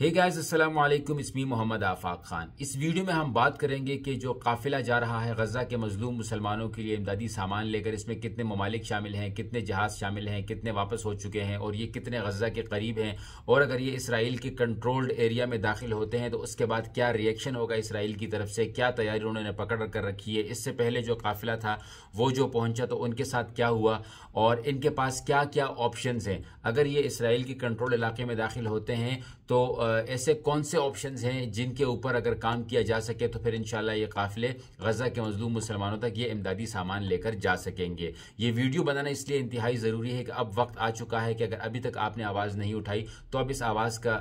Hey guys, अस्सलाम वालेकुम। इस्मी मोहम्मद आफाक खान। इस वीडियो में हम बात करेंगे कि जो काफिला जा रहा है गजा के मजलूम मुसलमानों के लिए इमदादी सामान लेकर, इसमें कितने ममालिक शामिल हैं, कितने जहाज शामिल हैं, कितने वापस हो चुके हैं और ये कितने गजा के करीब हैं, और अगर ये इसराइल के कंट्रोल्ड एरिया में दाखिल होते हैं तो उसके बाद क्या रिएक्शन होगा इसराइल की तरफ से, क्या तैयारी उन्होंने पकड़ कर रखी है, इससे पहले जो काफिला था वो जो पहुंचा तो उनके साथ क्या हुआ और इनके पास क्या क्या ऑप्शंस हैं। अगर ये इसराइल के कंट्रोल इलाके में दाखिल होते हैं तो ऐसे कौन से ऑप्शंस हैं जिनके ऊपर अगर काम किया जा सके तो फिर इंशाल्लाह ये काफिले गजा के मजलूम मुसलमानों तक ये इमदादी सामान लेकर जा सकेंगे। ये वीडियो बनाना इसलिए इंतहाई ज़रूरी है कि अब वक्त आ चुका है कि अगर अभी तक आपने आवाज़ नहीं उठाई तो अब इस आवाज़ का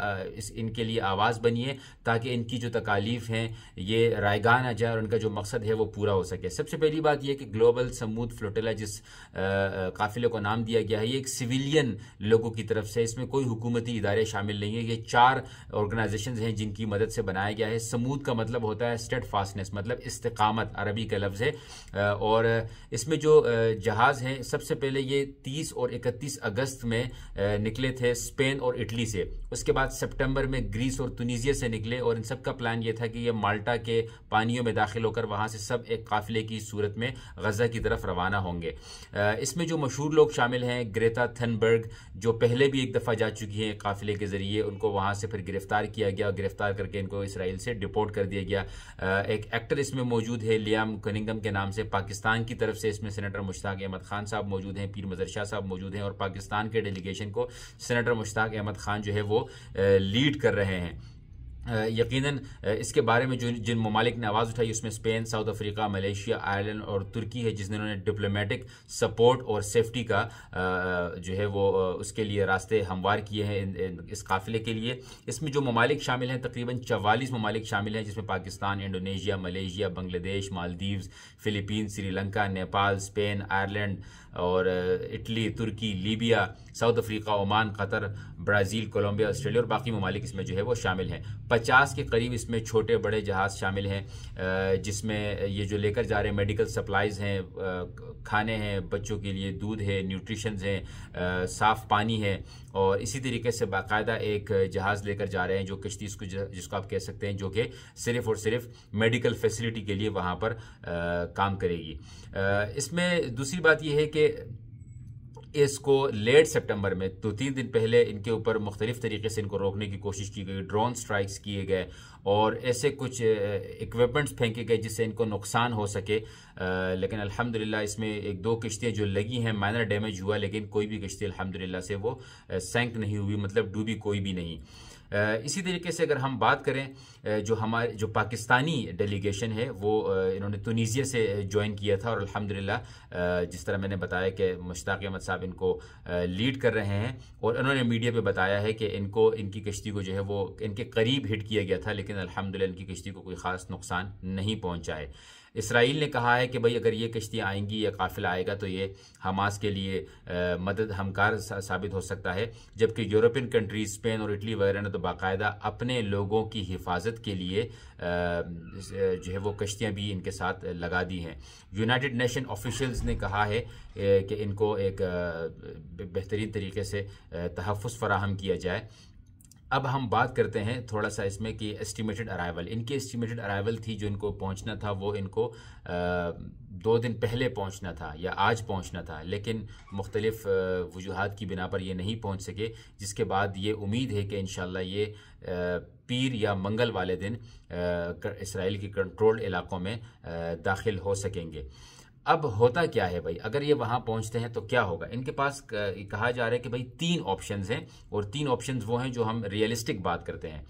इनके लिए आवाज़ बनिए ताकि इनकी जो तकालीफ हैं ये रायगान आ जाए और उनका जो मकसद है वो पूरा हो सके। सबसे पहली बात यह कि ग्लोबल समूद फ्लोटिला जिस काफिले को नाम दिया गया है ये एक सिविलियन लोगों की तरफ से, इसमें कोई हुकूमती इदारे शामिल नहीं है। ये 4 ऑर्गेनाइजेशंस हैं जिनकी मदद से बनाया गया है। समूद का मतलब होता है स्टेडफास्टनेस, मतलब इस्तिकामत, अरबी का लफ्ज़ है। और इसमें जो जहाज़ हैं सबसे पहले ये 30 और 31 अगस्त में निकले थे स्पेन और इटली से। उसके बाद सितंबर में ग्रीस और तुनीसिया से निकले और इन सब का प्लान ये था कि ये माल्टा के पानियों में दाखिल होकर वहाँ से सब एक काफिले की सूरत में गजा की तरफ रवाना होंगे। इसमें जो मशहूर लोग शामिल हैं, ग्रेटा थनबर्ग जो पहले भी एक दफ़ा जा चुकी हैं काफिले के ज़रिए, उनको वहाँ से फिर गिरफ्तार किया गया, गिरफ्तार करके इनको इसराइल से डिपोर्ट कर दिया गया। एक एक्टर इसमें मौजूद है लियाम कनिंगम के नाम से। पाकिस्तान की तरफ से इसमें सेनेटर मुश्ताक अहमद खान साहब मौजूद हैं, पीर मजर शाह साहब मौजूद हैं और पाकिस्तान के डेलीगेशन को सेनेटर मुश्ताक अहमद खान जो है वो लीड कर रहे हैं। यकीनन इसके बारे में जो जिन ममालिक ने आवाज़ उठाई उसमें Spain, south Africa, Malaysia, Ireland और तुर्की है, जिन्होंने डिप्लोमेटिक सपोर्ट और सेफ्टी का जो है वो उसके लिए रास्ते हमवार किए हैं इस काफिले के लिए। इसमें जो ममालिक शामिल हैं तकरीबन 44 ममालिक शामिल हैं, जिसमें Pakistan, Indonesia, Malaysia, Bangladesh, Maldives, Philippine, Sri Lanka, Nepal, Spain, Ireland और इटली, तुर्की, Libya, South Africa, Oman, Qatar, Brazil, Colombia, Australia और बाकी ममालिक इसमें जो है वो शामिल हैं। 50 के करीब इसमें छोटे बड़े जहाज़ शामिल हैं, जिसमें ये जो लेकर जा रहे हैं मेडिकल सप्लाइज़ हैं, खाने हैं, बच्चों के लिए दूध है, न्यूट्रिशंस हैं, साफ़ पानी है। और इसी तरीके से बाकायदा एक जहाज़ लेकर जा रहे हैं जो कश्ती जिसको आप कह सकते हैं, जो कि सिर्फ़ और सिर्फ मेडिकल फैसिलिटी के लिए वहाँ पर काम करेगी। इसमें दूसरी बात यह है कि इसको लेट सितंबर में 2-3 दिन पहले इनके ऊपर मुख्तलिफ तरीके से इनको रोकने की कोशिश की गई, ड्रोन स्ट्राइक्स किए गए और ऐसे कुछ इक्विपमेंट्स फेंके गए जिससे इनको नुकसान हो सके। लेकिन अल्हम्दुलिल्लाह इसमें 1-2 किश्तियाँ जो लगी हैं माइनर डैमेज हुआ, लेकिन कोई भी किश्ती अल्हम्दुलिल्लाह से वो सैंक नहीं हुई, मतलब डूबी कोई भी नहीं। इसी तरीके से अगर हम बात करें जो हमारे जो पाकिस्तानी डेलीगेशन है वो इन्होंने तुनीसिया से ज्वाइन किया था और अल्हम्दुलिल्लाह जिस तरह मैंने बताया कि मुश्ताक अहमद साहब इनको लीड कर रहे हैं और उन्होंने मीडिया पे बताया है कि इनको इनकी कश्ती को जो है वो इनके करीब हिट किया गया था, लेकिन अल्हम्दुलिल्लाह इनकी कश्ती को कोई ख़ास नुकसान नहीं पहुंचा है। इसराइल ने कहा है कि भाई अगर ये कश्तियाँ आएंगी या काफिला आएगा तो ये हमास के लिए मदद हमकार साबित हो सकता है, जबकि यूरोपियन कंट्रीज स्पेन और इटली वगैरह ने तो बाकायदा अपने लोगों की हिफाजत के लिए जो है वो कश्तियाँ भी इनके साथ लगा दी हैं। यूनाइटेड नेशन ऑफिशियल्स ने कहा है कि इनको एक बेहतरीन तरीके से तहफ़्फ़ुज़ फराहम किया जाए। अब हम बात करते हैं थोड़ा सा इसमें कि एस्टिमेटेड अराइवल, इनकी एस्टिमेटेड अराइवल थी जो इनको पहुंचना था वो इनको 2 दिन पहले पहुंचना था या आज पहुंचना था, लेकिन मुख्तलिफ वजूहात की बिना पर ये नहीं पहुंच सके, जिसके बाद ये उम्मीद है कि इंशाल्लाह ये पीर या मंगल वाले दिन इसराइल के कंट्रोल्ड इलाकों में दाखिल हो सकेंगे। अब होता क्या है भाई, अगर ये वहां पहुंचते हैं तो क्या होगा। इनके पास कहा जा रहा है कि भाई 3 ऑप्शंस हैं और 3 ऑप्शंस वो हैं जो हम रियलिस्टिक बात करते हैं।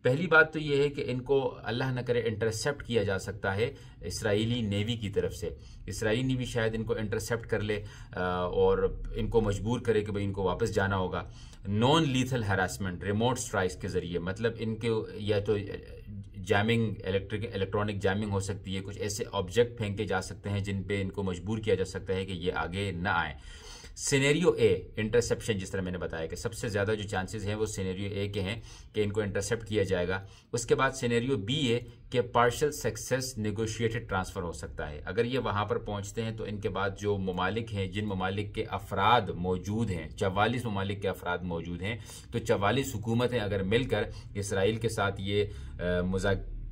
पहली बात तो ये है कि इनको अल्लाह न करे इंटरसेप्ट किया जा सकता है इसराइली नेवी की तरफ से। इसराइली नेवी शायद इनको इंटरसेप्ट कर ले और इनको मजबूर करे कि भाई इनको वापस जाना होगा। Non lethal harassment, remote strikes के जरिए, मतलब इनके या तो जैमिंग, इलेक्ट्रॉनिक जैमिंग हो सकती है, कुछ ऐसे ऑब्जेक्ट फेंके जा सकते हैं जिन पे इनको मजबूर किया जा सकता है कि ये आगे ना आए। सिनेरियो ए इंटरसेप्शन, जिस तरह मैंने बताया कि सबसे ज़्यादा जो चांसेस हैं वो सिनेरियो ए के हैं कि इनको इंटरसेप्ट किया जाएगा। उसके बाद सिनेरियो बी है कि पार्शल सक्सेस नेगोशिएटेड ट्रांसफ़र हो सकता है। अगर ये वहाँ पर पहुँचते हैं तो इनके बाद जो ममालिक हैं, जिन ममालिक के अफराद मौजूद हैं, 44 ममालिक के अफराद मौजूद हैं, तो 44 हुकूमतें अगर मिलकर इसराइल के साथ ये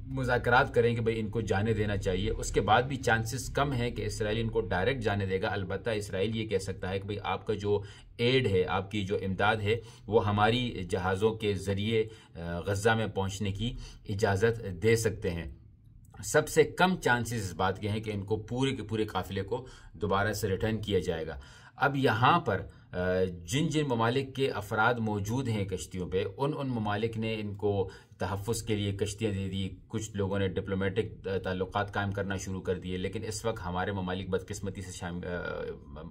मुज़ाकरात करें कि भाई इनको जाने देना चाहिए, उसके बाद भी चांसेस कम है कि इसराइल इनको डायरेक्ट जाने देगा। अलबत्ता इसराइल ये कह सकता है कि भाई आपका जो एड है, आपकी जो इमदाद है, वो हमारी जहाज़ों के ज़रिए गज़ा में पहुंचने की इजाज़त दे सकते हैं। सबसे कम चांसेस इस बात के हैं कि इनको पूरे के पूरे काफ़िले को दोबारा से रिटर्न किया जाएगा। अब यहाँ पर जिन जिन ममालिक के अफराद मौजूद हैं कश्तियों पे, उन ममालिक ने इनको तहफ़्फ़ुज़ के लिए कश्तियाँ दे दी, कुछ लोगों ने डिप्लोमेटिक ताल्लुकात कायम करना शुरू कर दिए, लेकिन इस वक्त हमारे ममालिक बदकिस्मती से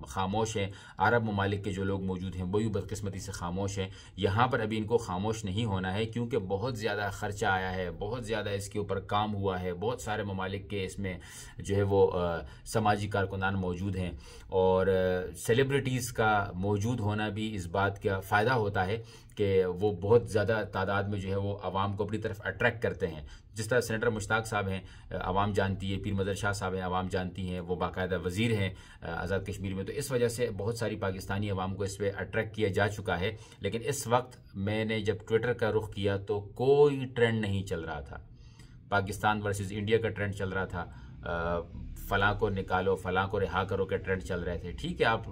खामोश हैं। अरब ममालिक के जो लोग मौजूद हैं वही बदकिस्मती से खामोश हैं। यहाँ पर अभी इनको खामोश नहीं होना है, क्योंकि बहुत ज़्यादा ख़र्चा आया है, बहुत ज़्यादा इसके ऊपर काम हुआ है, बहुत सारे ममालिक के इसमें जो है वो समाजी कारकुनान मौजूद हैं, और सेलिब्रिटीज़ का मौजूद होना भी इस बात का फ़ायदा होता है कि वो बहुत ज़्यादा तादाद में जो है वो आवाम को अपनी तरफ अट्रैक्ट करते हैं। जिस तरह सेनेटर मुश्ताक साहब हैं, आवाम जानती है, पीर मदर शाह साहब हैं, आवाम जानती हैं, वो बाकायदा वज़ीर हैं आज़ाद कश्मीर में, तो इस वजह से बहुत सारी पाकिस्तानी आवाम को इस पर अट्रैक्ट किया जा चुका है। लेकिन इस वक्त मैंने जब ट्विटर का रुख किया तो कोई ट्रेंड नहीं चल रहा था। पाकिस्तान वर्सेस इंडिया का ट्रेंड चल रहा था, फ़लाँ को निकालो, फ़लाँ को रिहा करो के ट्रेंड चल रहे थे। ठीक है, आप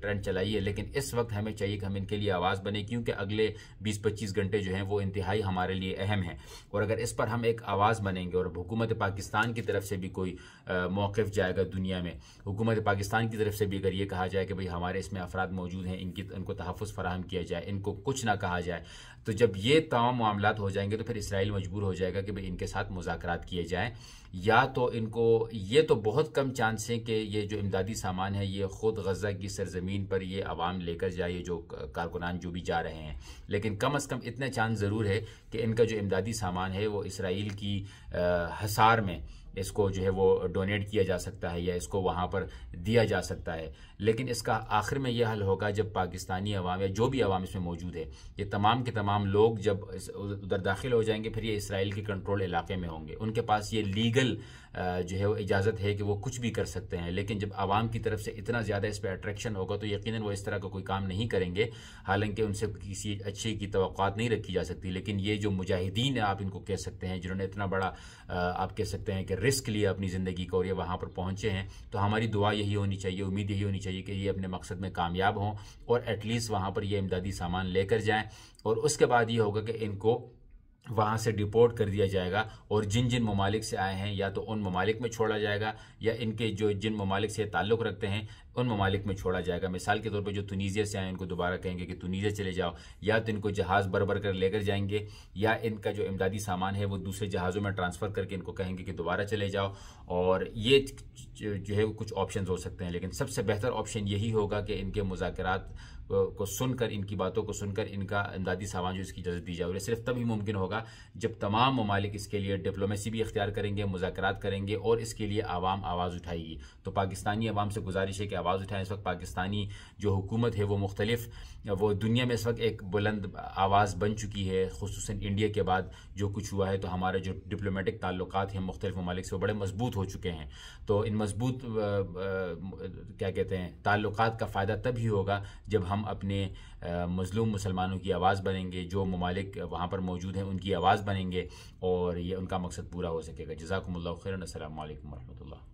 ट्रेंड चलाइए, लेकिन इस वक्त हमें चाहिए कि हम इनके लिए आवाज़ बने, क्योंकि अगले 20-25 घंटे जो हैं वो इंतहाई हमारे लिए अहम हैं। और अगर इस पर हम एक आवाज़ बनेंगे और हुकूमत पाकिस्तान की तरफ से भी कोई मौक़िफ़ जाएगा दुनिया में, हुकूमत पाकिस्तान की तरफ से भी अगर ये कहा जाए कि भाई हमारे इसमें अफराद मौजूद हैं, इनको तहफ़्फ़ुज़ फ़राहम किया जाए, इनको कुछ ना कहा जाए, तो जब ये तमाम मामलात हो जाएंगे तो फिर इसराइल मजबूर हो जाएगा कि भाई इनके साथ मुज़ाकरात किए जाएँ, या तो इनको, ये तो बहुत कम चांस है कि ये जो इमदादी सामान है ये ख़ुद गज़ा की सरज़मीन पर ये आवाम लेकर जाए, जो कारकुनान जो भी जा रहे हैं, लेकिन कम अज़ कम इतने चांस ज़रूर है कि इनका जो इमदादी सामान है वो इसराइल की हसार में इसको जो है वो डोनेट किया जा सकता है या इसको वहाँ पर दिया जा सकता है। लेकिन इसका आखिर में यह हल होगा जब पाकिस्तानी अवाम या जो भी अवाम इसमें मौजूद है, ये तमाम के तमाम लोग जब उधर दाखिल हो जाएंगे, फिर ये इसराइल के कंट्रोल इलाके में होंगे, उनके पास ये लीगल जो है वो इजाज़त है कि वो कुछ भी कर सकते हैं। लेकिन जब आवाम की तरफ से इतना ज़्यादा इस पर अट्रैक्शन होगा तो यकीनन वो इस तरह का कोई काम नहीं करेंगे, हालांकि उनसे किसी अच्छे की तवक्कुआत नहीं रखी जा सकती। लेकिन ये जो मुजाहिदीन आप इनको कह सकते हैं, जिन्होंने इतना बड़ा आप कह सकते हैं कि रिस्क लिया अपनी ज़िंदगी का और ये वहाँ पर पहुँचे हैं, तो हमारी दुआ यही होनी चाहिए, उम्मीद यही होनी चाहिए कि ये अपने मकसद में कामयाब हों और एटलीस्ट वहाँ पर ये इमदादी सामान लेकर जाएँ। और उसके बाद ये होगा कि इनको वहाँ से डिपोर्ट कर दिया जाएगा और जिन जिन ममालिक से आए हैं या तो उन ममालिक में छोड़ा जाएगा या इनके जो जिन ममालिक से ताल्लुक़ रखते हैं उन ममालिक में छोड़ा जाएगा। मिसाल के तौर पे जो तुनीसिया से आए उनको दोबारा कहेंगे कि तुनीसिया चले जाओ, या तो इनको जहाज़ भर कर लेकर जाएंगे या इनका जो इमदादी सामान है वो दूसरे जहाज़ों में ट्रांसफ़र करके इनको कहेंगे कि दोबारा चले जाओ। और ये जो है कुछ ऑप्शन हो सकते हैं, लेकिन सबसे बेहतर ऑप्शन यही होगा कि इनके मुज़ाकरात को सुनकर, इनकी बातों को सुनकर इनका इमदादी सामान जो इसकी इजाज़त दी जाए। और ये सिर्फ तभी मुमकिन होगा जब तमाम ममालिक इसके लिए डिप्लोमेसी भी इख्तियार करेंगे, मुज़ाकरात करेंगे और इसके लिए आवाम आवाज़ उठाएगी। तो पाकिस्तानी आवाम से गुजारिश है कि आवाज़ उठाएं। इस वक्त पाकिस्तानी जो हुकूमत है वो मुख्तलिफ, वो दुनिया में इस वक्त एक बुलंद आवाज़ बन चुकी है, खुसूसन इंडिया के बाद जो कुछ हुआ है। तो हमारे जो डिप्लोमेटिक ताल्लुकात हैं मुख्तलिफ ममालिक से वो बड़े मजबूत हो चुके हैं। तो इन मजबूत क्या कहते हैं ताल्लुकात का फ़ायदा तभी होगा जब हम अपने मज़लूम मुसलमानों की आवाज़ बनेंगे, जो ममालिक वहाँ पर मौजूद हैं उनकी आवाज़ बनेंगे और ये उनका मकसद पूरा हो सकेगा। जज़ाकुमुल्लाहु खैरन। अस्सलामु अलैकुम व रहमतुल्लाह।